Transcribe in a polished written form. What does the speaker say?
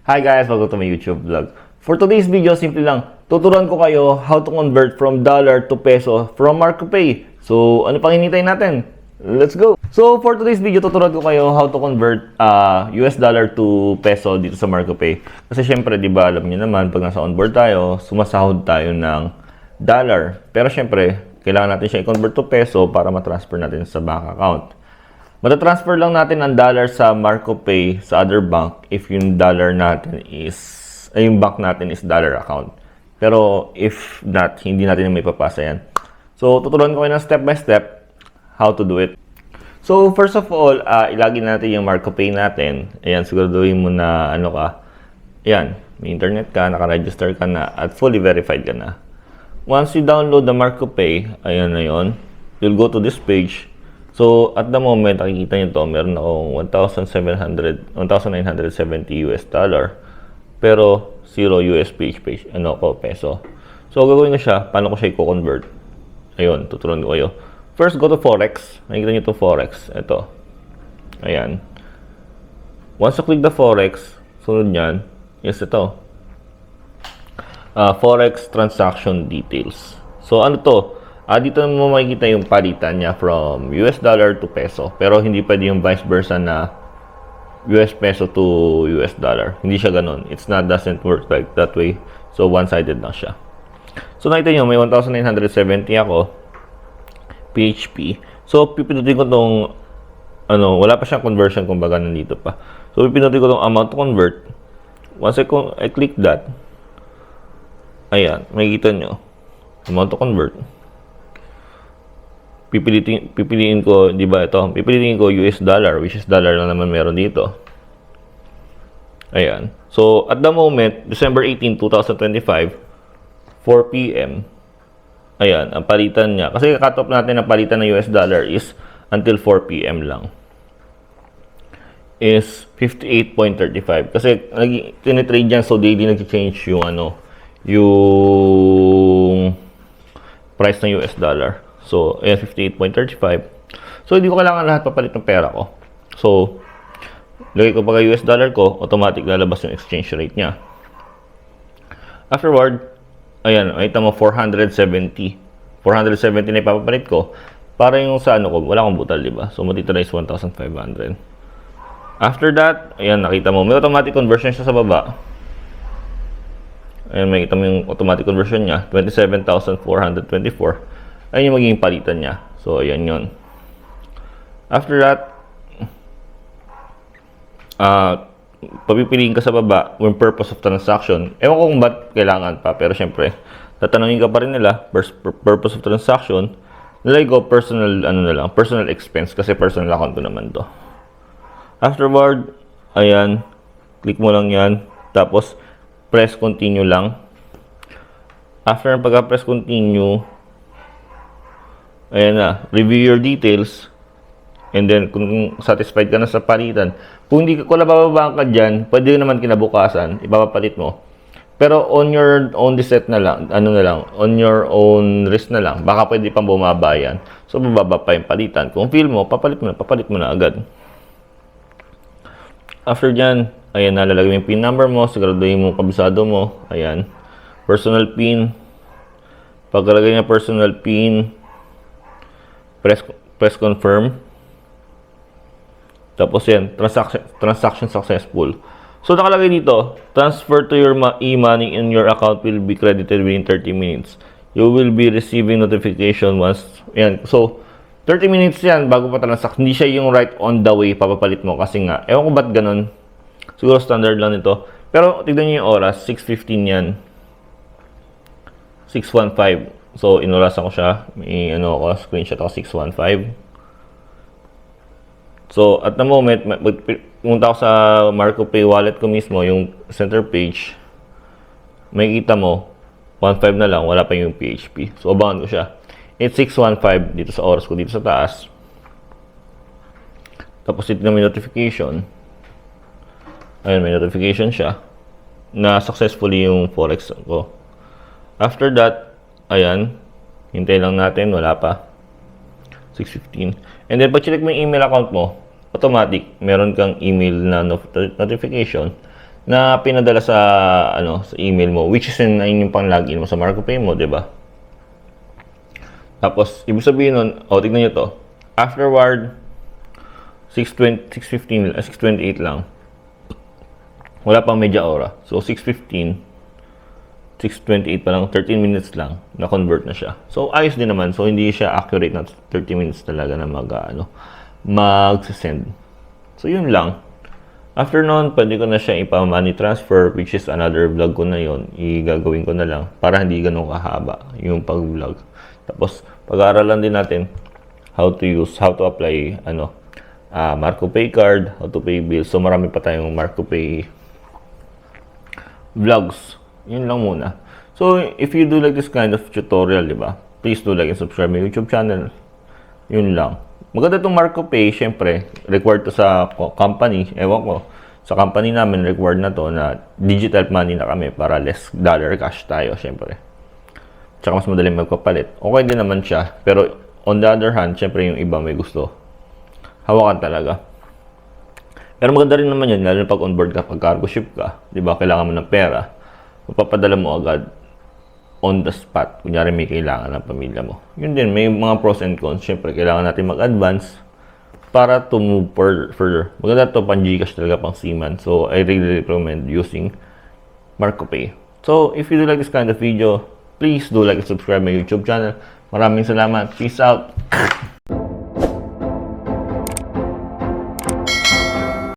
Hi guys, welcome to my YouTube vlog. For today's video, simple lang. Tuturuan ko kayo how to convert from dollar to peso from MarcoPay. So, ano pang hinihintay natin? Let's go! So, for today's video, tuturuan ko kayo how to convert US dollar to peso dito sa MarcoPay. Kasi syempre, di ba, alam niyo naman, pag nasa onboard tayo, sumasahod tayo ng dollar. Pero syempre, kailangan natin siya i-convert to peso para ma-transfer natin sa bank account. Mata-transfer lang natin ang dollar sa MarcoPay sa other bank if yung dollar natin is, yung bank natin is dollar account. Pero if not, hindi natin may papasa yan. So, tuturuan ko kayo ng step by step how to do it. So, first of all, ilagin natin yung MarcoPay natin. Ayan, siguraduhin mo na ano ka. Ayan, may internet ka, naka-register ka na, at fully verified ka na. Once you download the MarcoPay, ayan na yun, you'll go to this page. So, at the moment, nakikita nyo to, meron akong 1,970 US dollar. Pero, 0 US peso. So, gagawin ko siya, paano ko siya i-convert? Ayun, tuturuan ko kayo. First, go to Forex. Nakikita nyo to Forex. Ito. Ayan. Once you click the Forex, sunod nyan, is ito. Forex transaction details. So, ano to? Dito mo makikita yung palitan niya from US dollar to peso. Pero hindi pwede yung vice versa na US peso to US dollar. Hindi siya ganun. Doesn't work like that way. So, one-sided lang siya. So, nakita nyo, may 1,970 ako. PHP. So, pipindutin ko tong, wala pa siyang conversion kumbaga nandito pa. So, pipindutin ko tong amount to convert. Once I click that, ayan, makikita nyo, amount to convert. Pipiliin ko, di ba ito? Pipiliin ko US dollar, which is dollar lang naman meron dito. Ayan. So, at the moment, December 18, 2025, 4 p.m. Ayan, ang palitan niya. Kasi cut-off natin ang palitan ng US dollar is until 4 p.m. lang. Is 58.35. Kasi tinitrade yan, so daily nag-change yung yung price ng US dollar. So, ayan, 58.35. So, hindi ko kailangan lahat papalit ng pera ko. So, lagay ko pagka US dollar ko, automatic lalabas yung exchange rate niya. Afterward, ayan, makita mo 470. 470 na ipapapalit ko. Para yung sa ko, wala akong butal, diba? So, matitira is 1,500. After that, ayan, nakita mo, may automatic conversion siya sa baba. Ayan, makita mo yung automatic conversion niya, 27,424. Ayun yung magiging palitan niya. So, ayan yun. After that, papipiliin ka sa baba yung purpose of transaction. Ewan ko kung ba't kailangan pa. Pero syempre, tatanungin ka pa rin nila, purpose of transaction. Nilagay ko personal expense kasi personal account ko naman to. Afterward, ayan, click mo lang yan. Tapos, press continue lang. After ng pagka-press continue, ayan na, review your details. And then, kung satisfied ka na sa palitan, kung hindi ka bababaan ka dyan, pwede naman kinabukasan, ipapapalit mo. Pero on your own reset na lang, on your own risk na lang, baka pwede pang bumaba yan. So, bababa pa yung palitan. Kung feel mo, papalit mo na agad. After dyan, ayan na, lalagay mo yung PIN number mo, siguraduhin mo kabisado mo, ayan. Personal PIN. Pagkalagay niya personal PIN, press confirm. Tapos yan, transaction successful. So nakalagay dito, transfer to your e-money in your account will be credited within 30 minutes. You will be receiving notification once. Yan. So 30 minutes yan bago pa transact. Hindi siya yung right on the way papapalit mo kasi nga. Ewan ko ba't ganun. Siguro standard lang ito. Pero tignan niyo yung oras, 6:15 yan. 6:15. So, inurasan ko siya. May screenshot ako, 6:15. So, at the moment, pumunta ako sa MarcoPay wallet ko mismo, yung center page. Makikita mo, 1.5 na lang, wala pa yung PHP. So, abangan ko siya. It's 6:15 dito sa oras ko, dito sa taas. Tapos, dito na may notification. Ayun, may notification siya na successfully yung Forex ko. After that, ayan, hintay lang natin, wala pa. 6:15. And then, pag check mo yung email account mo, automatic, meron kang email na notification na pinadala sa sa email mo, which is ayun yung pang login mo sa MarcoPay mo, 'di ba? Tapos ibig sabihin nun, tignan niyo to. Afterward 6:28 lang. Wala pang media ora. So 6:28 pa lang, 13 minutes lang, na-convert na siya. So, ayos din naman. So, hindi siya accurate na 30 minutes talaga na mag-send. So, yun lang. After nun, pwede ko na siya ipa-money transfer, which is another vlog ko na yun. Igagawin ko na lang para hindi ganun kahaba yung pag-vlog. Tapos, pag-aaralan din natin how to apply, MarcoPay card, how to pay bills. So, marami pa tayong MarcoPay vlogs. Yun lang muna. So, if you do like this kind of tutorial, di ba? Please do like and subscribe my YouTube channel. Yun lang. Maganda itong MarcoPay, syempre, required to sa company. Ewan ko, sa company namin, required na to na digital money na kami para less dollar cash tayo, syempre. Tsaka mas madaling magpapalit. Okay din naman siya. Pero, on the other hand, syempre yung iba may gusto. Hawakan talaga. Pero maganda rin naman yun, lalo pag on board ka, pag cargo ship ka, di ba, kailangan mo ng pera. Mapapadala mo agad on the spot. Kunyari may kailangan ng pamilya mo. Yun din, may mga pros and cons. Siyempre, kailangan natin mag-advance para to move further. Maganda to pang Gcash talaga, pang Seaman. So, I really recommend using MarcoPay. So, if you do like this kind of video, please do like and subscribe my YouTube channel. Maraming salamat. Peace out.